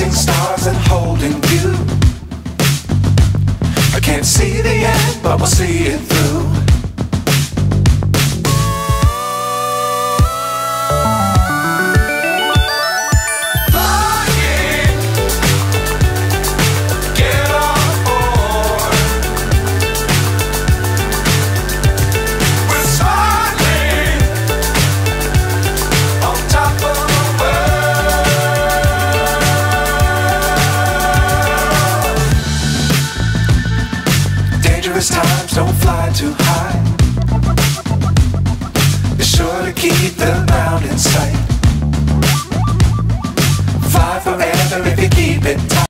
chasing stars and holding you. I can't see the end, but we'll see it through. Times don't fly too high. Be sure to keep the ground in sight. Fly forever if you keep it tight.